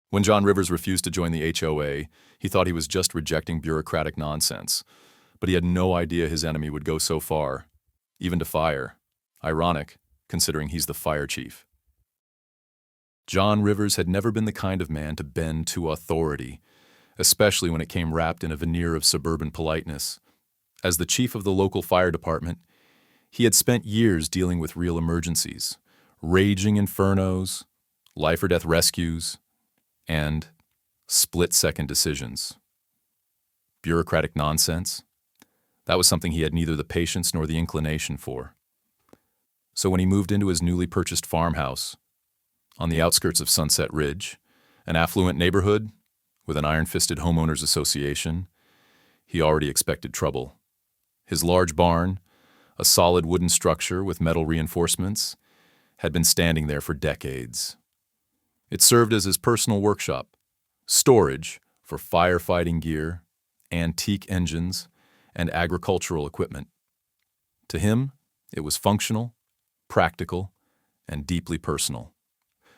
When John Rivers refused to join the HOA, he thought he was just rejecting bureaucratic nonsense, but he had no idea his enemy would go so far, even to fire. Ironic, considering he's the fire chief. John Rivers had never been the kind of man to bend to authority, especially when it came wrapped in a veneer of suburban politeness. As the chief of the local fire department, he had spent years dealing with real emergencies, raging infernos, life-or-death rescues, and split-second decisions. Bureaucratic nonsense? That was something he had neither the patience nor the inclination for. So when he moved into his newly purchased farmhouse, on the outskirts of Sunset Ridge, an affluent neighborhood with an iron-fisted homeowners association, he already expected trouble. His large barn, a solid wooden structure with metal reinforcements, had been standing there for decades. It served as his personal workshop, storage for firefighting gear, antique engines, and agricultural equipment. To him, it was functional, practical, and deeply personal.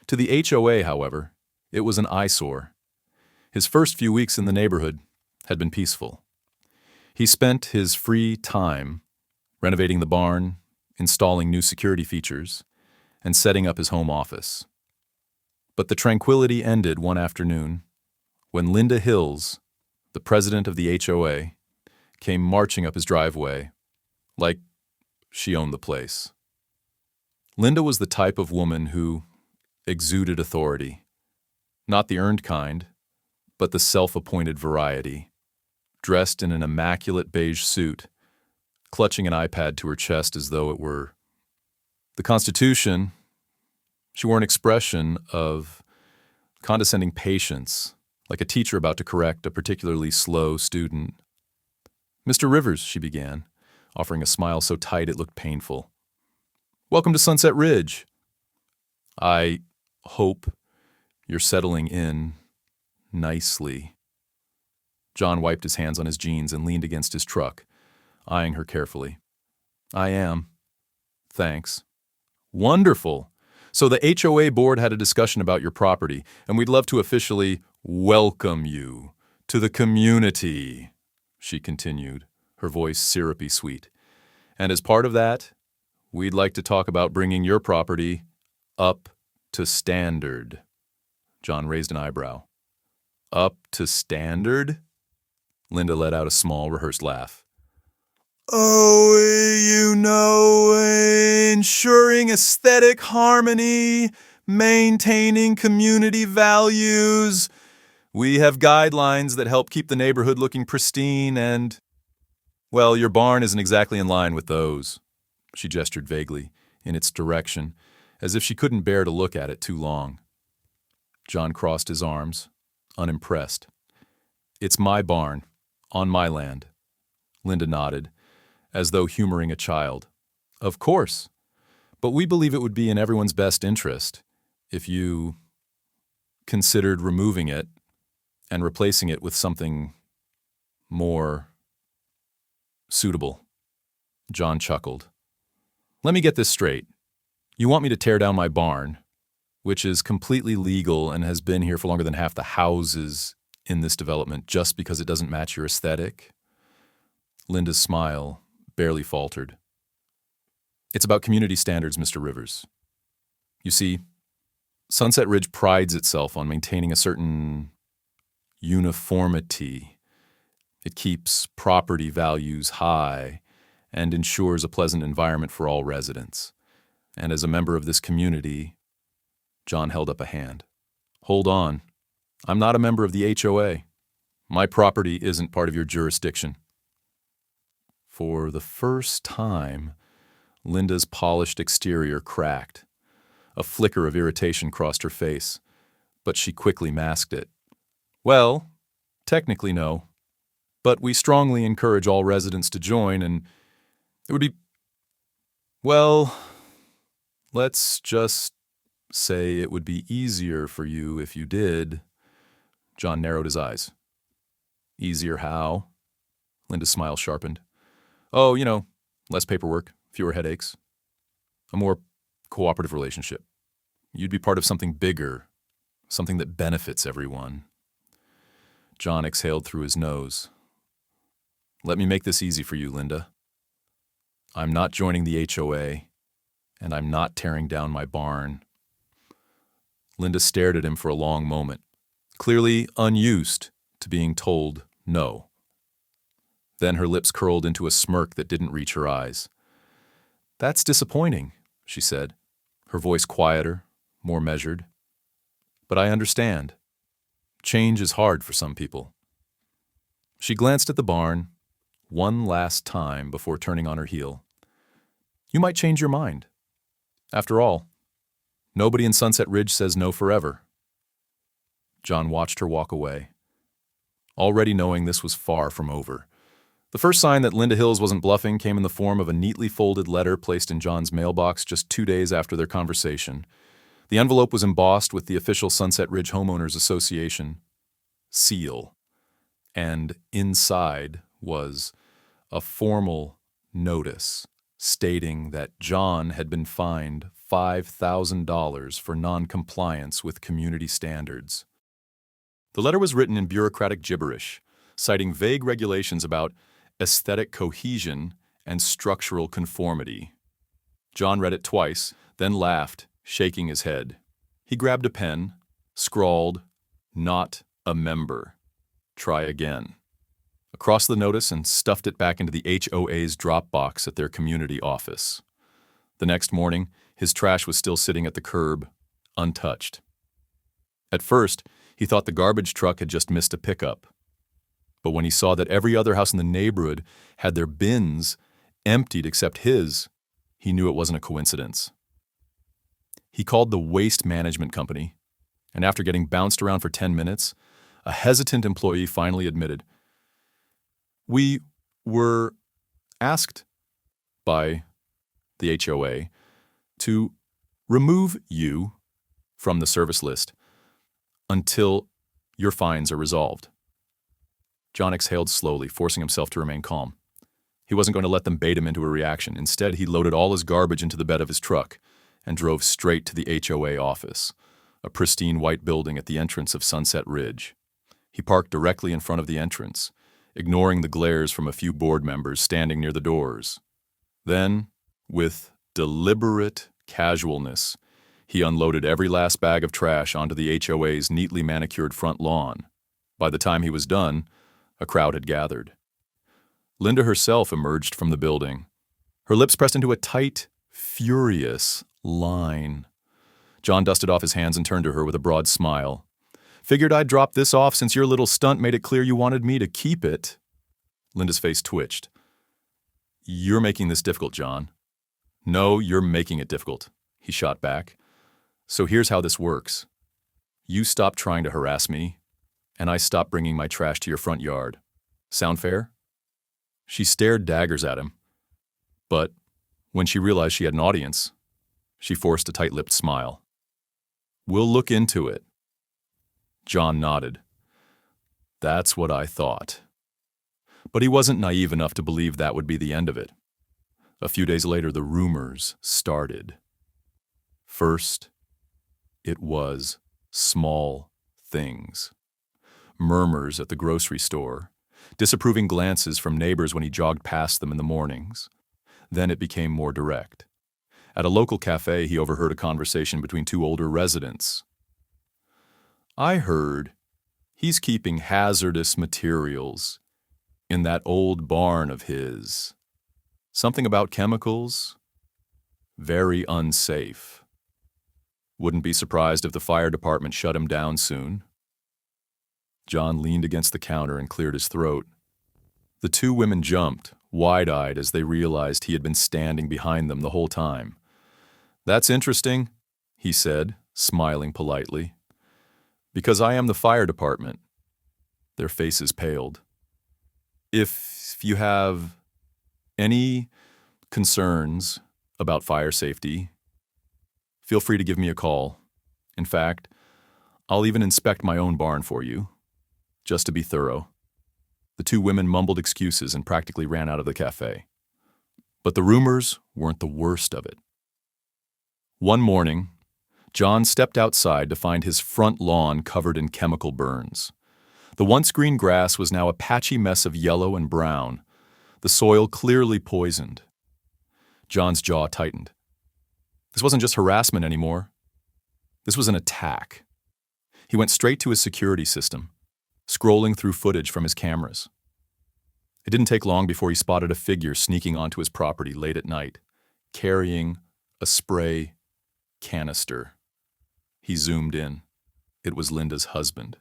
To the HOA, however, it was an eyesore. His first few weeks in the neighborhood had been peaceful. He spent his free time renovating the barn, installing new security features, and setting up his home office. But the tranquility ended one afternoon when Linda Hills, the president of the HOA, came marching up his driveway like she owned the place. Linda was the type of woman who exuded authority, not the earned kind, but the self-appointed variety, dressed in an immaculate beige suit, clutching an iPad to her chest as though it were the Constitution. She wore an expression of condescending patience, like a teacher about to correct a particularly slow student. "Mr. Rivers," she began, offering a smile so tight it looked painful. "Welcome to Sunset Ridge. I hope you're settling in nicely." John wiped his hands on his jeans and leaned against his truck, eyeing her carefully. "I am. Thanks." "Wonderful. So the HOA board had a discussion about your property, and we'd love to officially welcome you to the community," she continued, her voice syrupy sweet. "And as part of that, we'd like to talk about bringing your property up to standard." John raised an eyebrow. "Up to standard?" Linda let out a small, rehearsed laugh. "Oh, ensuring aesthetic harmony, maintaining community values. We have guidelines that help keep the neighborhood looking pristine and, well, your barn isn't exactly in line with those." She gestured vaguely in its direction, as if she couldn't bear to look at it too long. John crossed his arms, unimpressed. "It's my barn, on my land." Linda nodded, as though humoring a child. "Of course. But we believe it would be in everyone's best interest if you considered removing it and replacing it with something more suitable." John chuckled. "Let me get this straight. You want me to tear down my barn, which is completely legal and has been here for longer than half the houses in this development, just because it doesn't match your aesthetic?" Linda's smile barely faltered. "It's about community standards, Mr. Rivers. You see, Sunset Ridge prides itself on maintaining a certain uniformity. It keeps property values high and ensures a pleasant environment for all residents. And as a member of this community," John held up a hand. "Hold on. I'm not a member of the HOA. My property isn't part of your jurisdiction." For the first time, Linda's polished exterior cracked. A flicker of irritation crossed her face, but she quickly masked it. "Well, technically no, but we strongly encourage all residents to join, and it would be, well, let's just say it would be easier for you if you did." John narrowed his eyes. "Easier how?" Linda's smile sharpened. "Oh, less paperwork, fewer headaches. A more cooperative relationship. You'd be part of something bigger, something that benefits everyone. John exhaled through his nose. Let me make this easy for you, Linda. I'm not joining the HOA, and I'm not tearing down my barn. Linda stared at him for a long moment, clearly unused to being told no. Then her lips curled into a smirk that didn't reach her eyes. That's disappointing, she said, her voice quieter, more measured. But I understand. Change is hard for some people. She glanced at the barn one last time before turning on her heel. You might change your mind. After all, nobody in Sunset Ridge says no forever. John watched her walk away, already knowing this was far from over. The first sign that Linda Hills wasn't bluffing came in the form of a neatly folded letter placed in John's mailbox just 2 days after their conversation. The envelope was embossed with the official Sunset Ridge Homeowners Association seal, and inside was a formal notice stating that John had been fined $5,000 for non-compliance with community standards. The letter was written in bureaucratic gibberish, citing vague regulations about aesthetic cohesion and structural conformity. John read it twice, then laughed, shaking his head. He grabbed a pen, scrawled, "Not a member. Try again," across the notice and stuffed it back into the HOA's drop box at their community office. The next morning, his trash was still sitting at the curb, untouched. At first, he thought the garbage truck had just missed a pickup. But when he saw that every other house in the neighborhood had their bins emptied except his, he knew it wasn't a coincidence. He called the waste management company, and after getting bounced around for 10 minutes, a hesitant employee finally admitted, "We were asked by the HOA to remove you from the service list until your fines are resolved." John exhaled slowly, forcing himself to remain calm. He wasn't going to let them bait him into a reaction. Instead, he loaded all his garbage into the bed of his truck and drove straight to the HOA office, a pristine white building at the entrance of Sunset Ridge. He parked directly in front of the entrance, ignoring the glares from a few board members standing near the doors. Then, with deliberate casualness, he unloaded every last bag of trash onto the HOA's neatly manicured front lawn. By the time he was done, a crowd had gathered. Linda herself emerged from the building, her lips pressed into a tight, furious line. John dusted off his hands and turned to her with a broad smile. "Figured I'd drop this off since your little stunt made it clear you wanted me to keep it." Linda's face twitched. "You're making this difficult, John." "No, you're making it difficult," he shot back. "So here's how this works. You stop trying to harass me, and I stop bringing my trash to your front yard. Sound fair?" She stared daggers at him, but when she realized she had an audience, she forced a tight-lipped smile. "We'll look into it." John nodded. "That's what I thought." But he wasn't naive enough to believe that would be the end of it. A few days later, the rumors started. First, it was small things. Murmurs at the grocery store, disapproving glances from neighbors when he jogged past them in the mornings. Then it became more direct. At a local cafe, he overheard a conversation between two older residents. "I heard he's keeping hazardous materials in that old barn of his. Something about chemicals? Very unsafe. Wouldn't be surprised if the fire department shut him down soon." John leaned against the counter and cleared his throat. The two women jumped, wide-eyed, as they realized he had been standing behind them the whole time. "That's interesting," he said, smiling politely. "Because I am the fire department." Their faces paled. "If you have any concerns about fire safety, feel free to give me a call. In fact, I'll even inspect my own barn for you, just to be thorough." The two women mumbled excuses and practically ran out of the cafe. But the rumors weren't the worst of it. One morning, John stepped outside to find his front lawn covered in chemical burns. The once green grass was now a patchy mess of yellow and brown, the soil clearly poisoned. John's jaw tightened. This wasn't just harassment anymore. This was an attack. He went straight to his security system, scrolling through footage from his cameras. It didn't take long before he spotted a figure sneaking onto his property late at night, carrying a spray canister. He zoomed in. It was Linda's husband.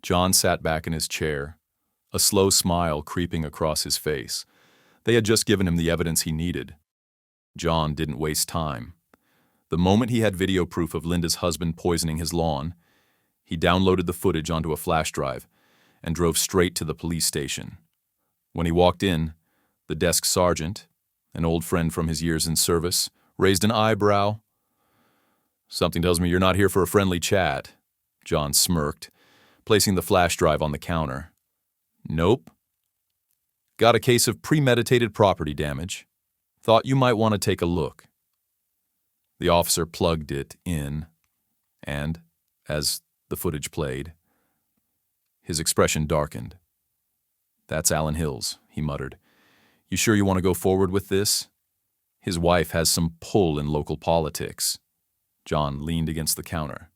John sat back in his chair, a slow smile creeping across his face. They had just given him the evidence he needed. John didn't waste time. The moment he had video proof of Linda's husband poisoning his lawn, he downloaded the footage onto a flash drive and drove straight to the police station. When he walked in, the desk sergeant, an old friend from his years in service, raised an eyebrow. "Something tells me you're not here for a friendly chat," John smirked, placing the flash drive on the counter. "Nope. Got a case of premeditated property damage. Thought you might want to take a look." The officer plugged it in, and, as the footage played, his expression darkened. "That's Alan Hills," he muttered. "You sure you want to go forward with this? His wife has some pull in local politics." John leaned against the counter.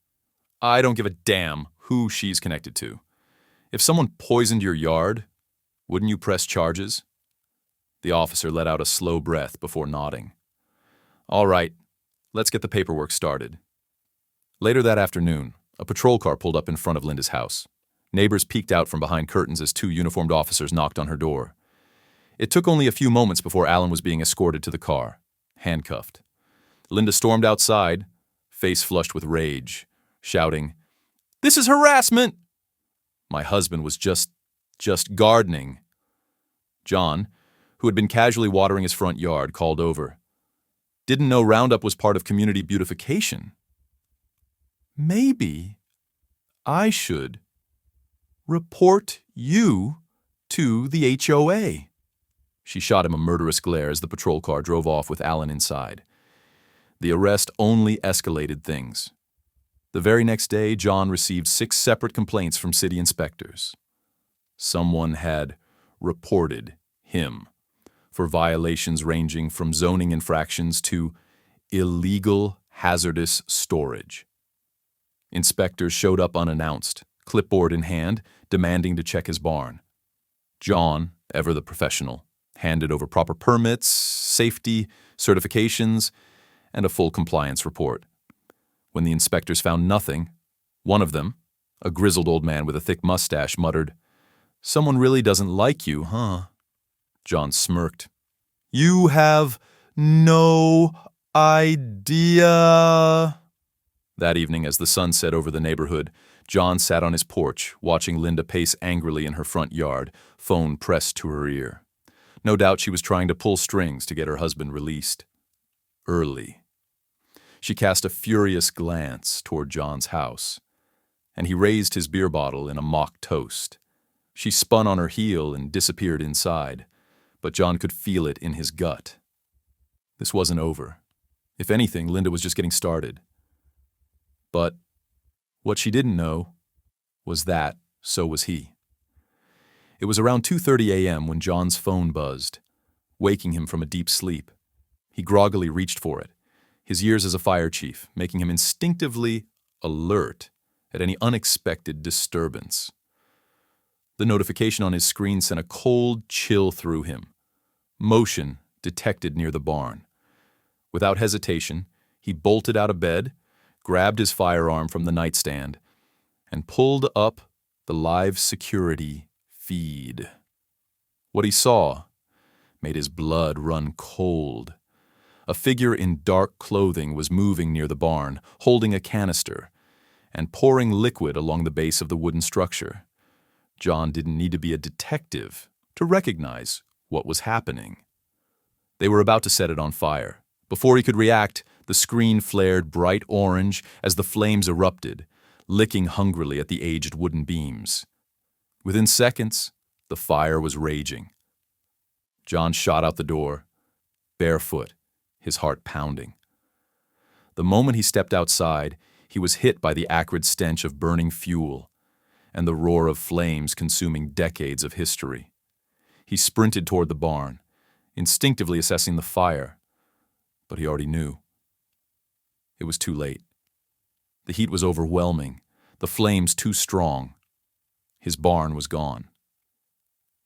"I don't give a damn who she's connected to. If someone poisoned your yard, wouldn't you press charges?" The officer let out a slow breath before nodding. "All right, let's get the paperwork started." Later that afternoon, a patrol car pulled up in front of Linda's house. Neighbors peeked out from behind curtains as two uniformed officers knocked on her door. It took only a few moments before Alan was being escorted to the car, handcuffed. Linda stormed outside, face flushed with rage, shouting, "This is harassment!" "My husband was just gardening." John, who had been casually watering his front yard, called over. "Didn't know Roundup was part of community beautification. Maybe I should report you to the HOA." She shot him a murderous glare as the patrol car drove off with Alan inside. The arrest only escalated things. The very next day, John received 6 separate complaints from city inspectors. Someone had reported him for violations ranging from zoning infractions to illegal hazardous storage. Inspectors showed up unannounced, clipboard in hand, demanding to check his barn. John, ever the professional, handed over proper permits, safety, certifications, and a full compliance report. When the inspectors found nothing, one of them, a grizzled old man with a thick mustache, muttered, "Someone really doesn't like you, huh?" John smirked. "You have no idea." That evening, as the sun set over the neighborhood, John sat on his porch, watching Linda pace angrily in her front yard, phone pressed to her ear. No doubt she was trying to pull strings to get her husband released. Early. She cast a furious glance toward John's house, and he raised his beer bottle in a mock toast. She spun on her heel and disappeared inside, but John could feel it in his gut. This wasn't over. If anything, Linda was just getting started. But what she didn't know was that so was he. It was around 2:30 a.m. when John's phone buzzed, waking him from a deep sleep. He groggily reached for it, his years as a fire chief making him instinctively alert at any unexpected disturbance. The notification on his screen sent a cold chill through him. Motion detected near the barn. Without hesitation, he bolted out of bed, grabbed his firearm from the nightstand, and pulled up the live security feed. What he saw made his blood run cold. A figure in dark clothing was moving near the barn, holding a canister, and pouring liquid along the base of the wooden structure. John didn't need to be a detective to recognize what was happening. They were about to set it on fire. Before he could react, the screen flared bright orange as the flames erupted, licking hungrily at the aged wooden beams. Within seconds, the fire was raging. John shot out the door, barefoot, his heart pounding. The moment he stepped outside, he was hit by the acrid stench of burning fuel and the roar of flames consuming decades of history. He sprinted toward the barn, instinctively assessing the fire, but he already knew. It was too late. The heat was overwhelming, the flames too strong. His barn was gone.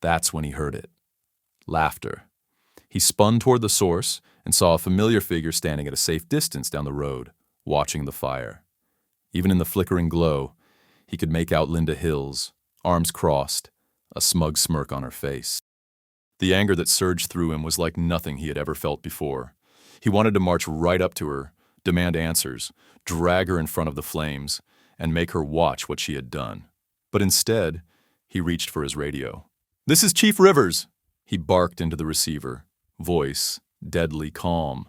That's when he heard it. Laughter. He spun toward the source and saw a familiar figure standing at a safe distance down the road, watching the fire. Even in the flickering glow, he could make out Linda Hills, arms crossed, a smug smirk on her face. The anger that surged through him was like nothing he had ever felt before. He wanted to march right up to her, demand answers, drag her in front of the flames, and make her watch what she had done. But instead, he reached for his radio. "This is Chief Rivers," he barked into the receiver, voice deadly calm.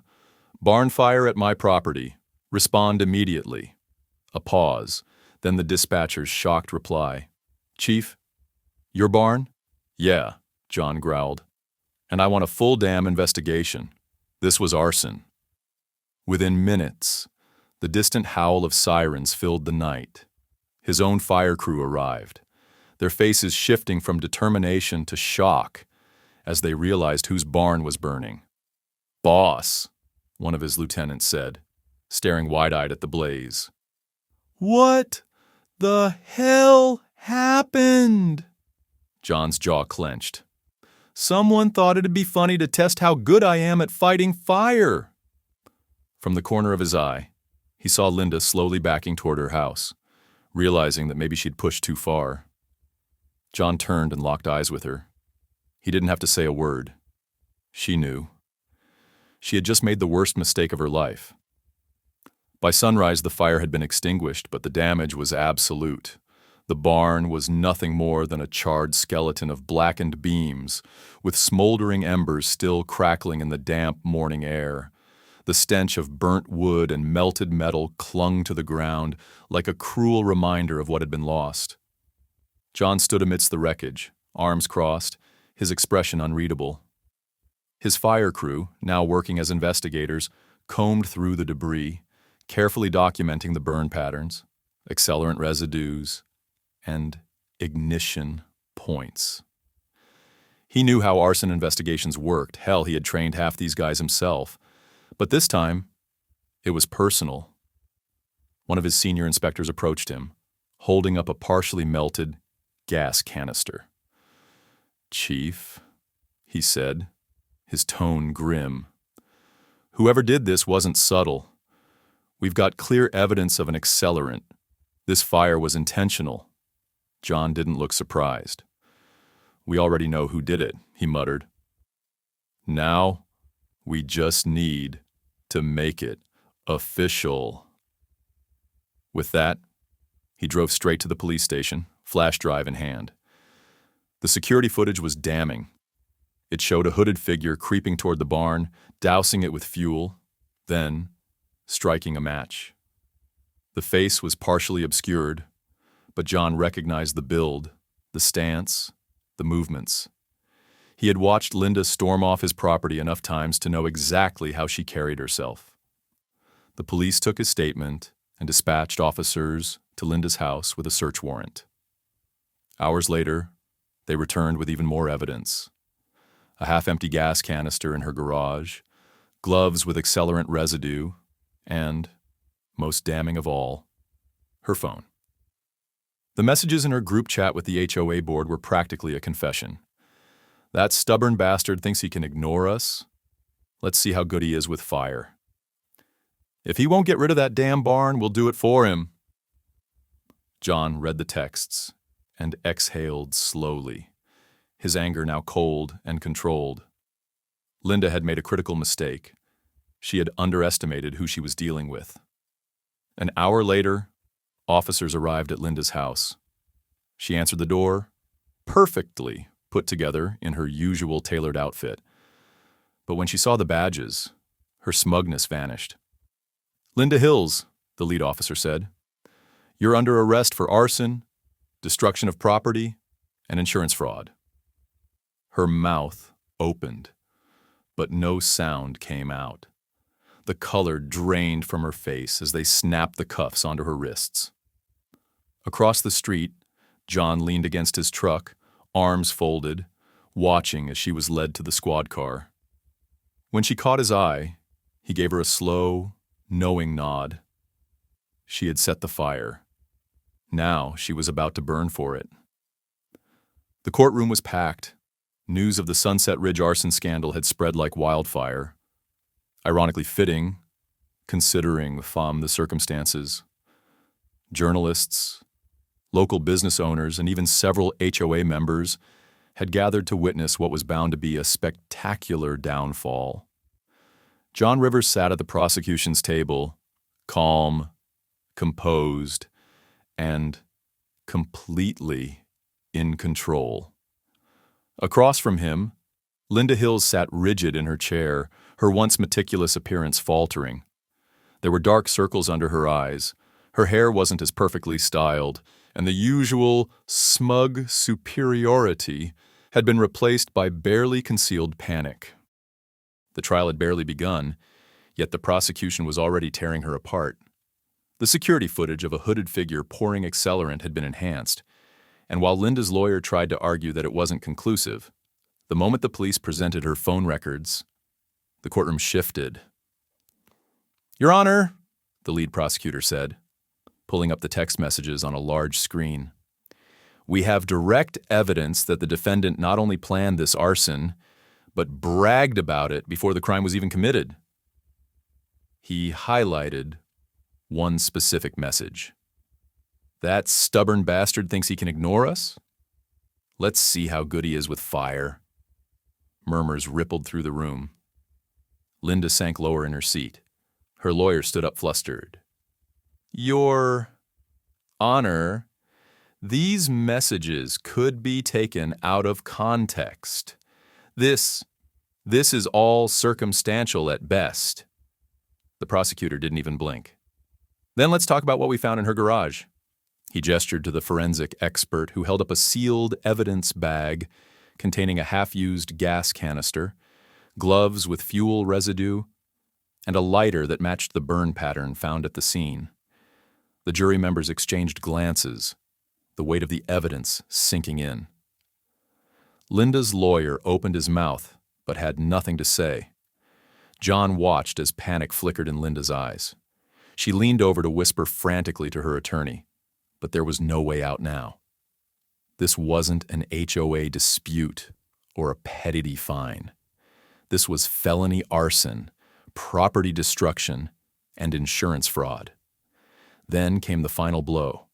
"Barn fire at my property. Respond immediately." A pause, then the dispatcher's shocked reply. "Chief, your barn?" "Yeah," John growled. "And I want a full damn investigation. This was arson." Within minutes, the distant howl of sirens filled the night. His own fire crew arrived, their faces shifting from determination to shock as they realized whose barn was burning. "Boss," one of his lieutenants said, staring wide-eyed at the blaze. "What the hell happened?" John's jaw clenched. "Someone thought it'd be funny to test how good I am at fighting fire." From the corner of his eye, he saw Linda slowly backing toward her house, realizing that maybe she'd pushed too far. John turned and locked eyes with her. He didn't have to say a word. She knew. She had just made the worst mistake of her life. By sunrise, the fire had been extinguished, but the damage was absolute. The barn was nothing more than a charred skeleton of blackened beams, with smoldering embers still crackling in the damp morning air. The stench of burnt wood and melted metal clung to the ground like a cruel reminder of what had been lost. John stood amidst the wreckage, arms crossed, his expression unreadable. His fire crew, now working as investigators, combed through the debris, carefully documenting the burn patterns, accelerant residues, and ignition points. He knew how arson investigations worked. Hell, he had trained half these guys himself. But this time, it was personal. One of his senior inspectors approached him, holding up a partially melted gas canister. "Chief," he said, his tone grim. "Whoever did this wasn't subtle. We've got clear evidence of an accelerant. This fire was intentional." John didn't look surprised. "We already know who did it," he muttered. "Now, we just need to make it official." With that, he drove straight to the police station, flash drive in hand. The security footage was damning. It showed a hooded figure creeping toward the barn, dousing it with fuel, then striking a match. The face was partially obscured, but John recognized the build, the stance, the movements. He had watched Linda storm off his property enough times to know exactly how she carried herself. The police took his statement and dispatched officers to Linda's house with a search warrant. Hours later, they returned with even more evidence. A half-empty gas canister in her garage, gloves with accelerant residue, and, most damning of all, her phone. The messages in her group chat with the HOA board were practically a confession. "That stubborn bastard thinks he can ignore us. Let's see how good he is with fire. If he won't get rid of that damn barn, we'll do it for him." John read the texts and exhaled slowly, his anger now cold and controlled. Linda had made a critical mistake. She had underestimated who she was dealing with. An hour later, officers arrived at Linda's house. She answered the door, perfectly put together in her usual tailored outfit. But when she saw the badges, her smugness vanished. "Linda Hills," the lead officer said. "You're under arrest for arson, destruction of property, and insurance fraud." Her mouth opened, but no sound came out. The color drained from her face as they snapped the cuffs onto her wrists. Across the street, John leaned against his truck, arms folded, watching as she was led to the squad car. When she caught his eye, he gave her a slow, knowing nod. She had set the fire. Now she was about to burn for it. The courtroom was packed. News of the Sunset Ridge arson scandal had spread like wildfire. Ironically fitting, considering the circumstances. Journalists, local business owners, and even several HOA members had gathered to witness what was bound to be a spectacular downfall. John Rivers sat at the prosecution's table, calm, composed, and completely in control. Across from him, Linda Hills sat rigid in her chair, her once meticulous appearance faltering. There were dark circles under her eyes. Her hair wasn't as perfectly styled, and the usual smug superiority had been replaced by barely concealed panic. The trial had barely begun, yet the prosecution was already tearing her apart. The security footage of a hooded figure pouring accelerant had been enhanced, and while Linda's lawyer tried to argue that it wasn't conclusive, the moment the police presented her phone records, the courtroom shifted. "Your Honor," the lead prosecutor said, pulling up the text messages on a large screen. "We have direct evidence that the defendant not only planned this arson, but bragged about it before the crime was even committed." He highlighted one specific message. "That stubborn bastard thinks he can ignore us? Let's see how good he is with fire." Murmurs rippled through the room. Linda sank lower in her seat. Her lawyer stood up flustered. "Your Honor, these messages could be taken out of context. This is all circumstantial at best." The prosecutor didn't even blink. "Then let's talk about what we found in her garage." He gestured to the forensic expert who held up a sealed evidence bag containing a half-used gas canister, gloves with fuel residue, and a lighter that matched the burn pattern found at the scene. The jury members exchanged glances, the weight of the evidence sinking in. Linda's lawyer opened his mouth, but had nothing to say. John watched as panic flickered in Linda's eyes. She leaned over to whisper frantically to her attorney, but there was no way out now. This wasn't an HOA dispute or a petty fine. This was felony arson, property destruction, and insurance fraud. Then came the final blow.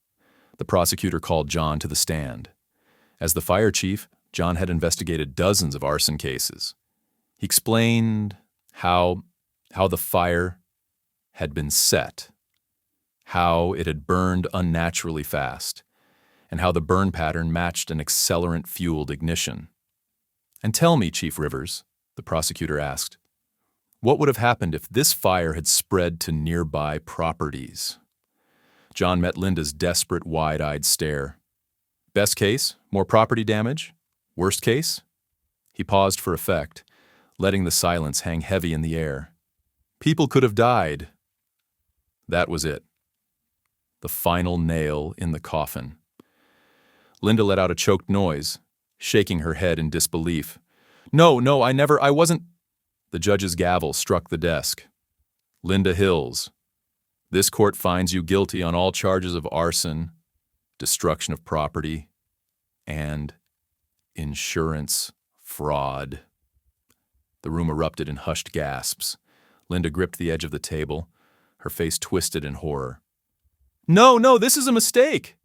The prosecutor called John to the stand. As the fire chief, John had investigated dozens of arson cases. He explained how the fire had been set, how it had burned unnaturally fast, and how the burn pattern matched an accelerant-fueled ignition. "And tell me, Chief Rivers," the prosecutor asked, "what would have happened if this fire had spread to nearby properties?" John met Linda's desperate, wide-eyed stare. "Best case, more property damage? Worst case?" He paused for effect, letting the silence hang heavy in the air. "People could have died." That was it. The final nail in the coffin. Linda let out a choked noise, shaking her head in disbelief. No, I wasn't." The judge's gavel struck the desk. "Linda Hills, this court finds you guilty on all charges of arson, destruction of property, and insurance fraud." The room erupted in hushed gasps. Linda gripped the edge of the table, her face twisted in horror. No, this is a mistake.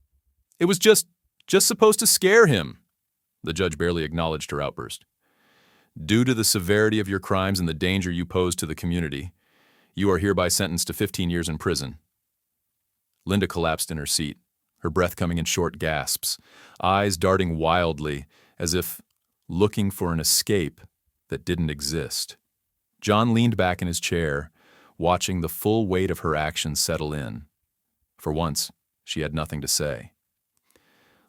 It was just supposed to scare him." The judge barely acknowledged her outburst. "Due to the severity of your crimes and the danger you pose to the community, you are hereby sentenced to 15 years in prison." Linda collapsed in her seat, her breath coming in short gasps, eyes darting wildly as if looking for an escape that didn't exist. John leaned back in his chair, watching the full weight of her actions settle in. For once, she had nothing to say.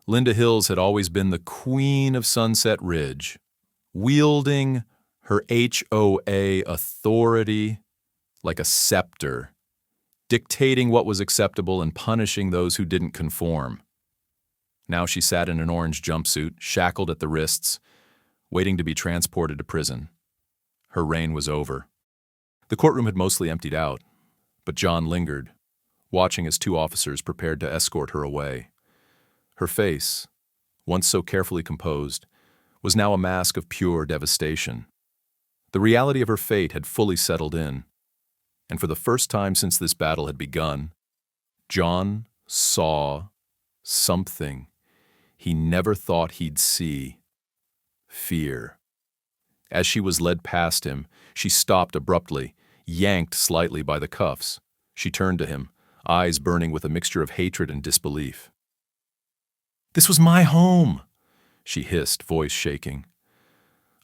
Linda Hills had always been the queen of Sunset Ridge, wielding her HOA authority like a scepter, dictating what was acceptable and punishing those who didn't conform. Now she sat in an orange jumpsuit, shackled at the wrists, waiting to be transported to prison. Her reign was over. The courtroom had mostly emptied out, but John lingered, watching as two officers prepared to escort her away. Her face, once so carefully composed, was now a mask of pure devastation. The reality of her fate had fully settled in, and for the first time since this battle had begun, John saw something he never thought he'd see: fear. As she was led past him, she stopped abruptly, yanked slightly by the cuffs. She turned to him, eyes burning with a mixture of hatred and disbelief. "This was my home," she hissed, voice shaking.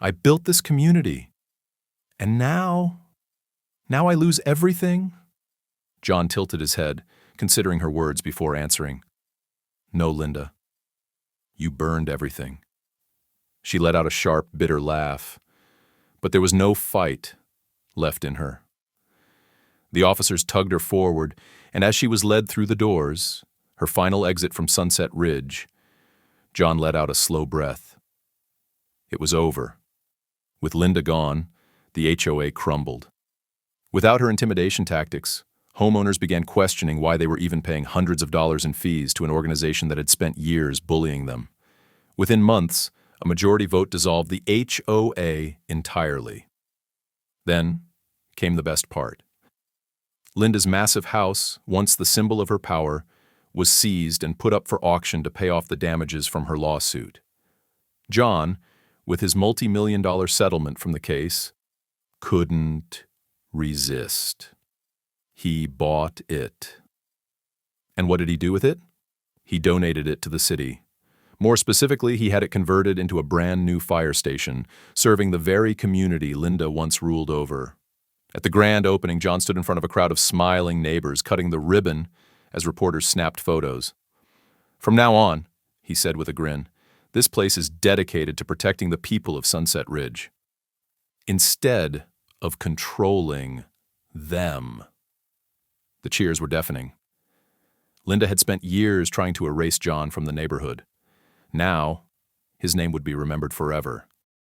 "I built this community. And now I lose everything?" John tilted his head, considering her words before answering. "No, Linda. You burned everything." She let out a sharp, bitter laugh, but there was no fight left in her. The officers tugged her forward, and as she was led through the doors, her final exit from Sunset Ridge, John let out a slow breath. It was over. With Linda gone, the HOA crumbled. Without her intimidation tactics, homeowners began questioning why they were even paying hundreds of dollars in fees to an organization that had spent years bullying them. Within months, a majority vote dissolved the HOA entirely. Then came the best part. Linda's massive house, once the symbol of her power, was seized and put up for auction to pay off the damages from her lawsuit. John, with his multi-million-dollar settlement from the case, couldn't resist. He bought it. And what did he do with it? He donated it to the city. More specifically, he had it converted into a brand new fire station, serving the very community Linda once ruled over. At the grand opening, John stood in front of a crowd of smiling neighbors, cutting the ribbon as reporters snapped photos. "From now on," he said with a grin, "this place is dedicated to protecting the people of Sunset Ridge, instead of controlling them." The cheers were deafening. Linda had spent years trying to erase John from the neighborhood. Now, his name would be remembered forever.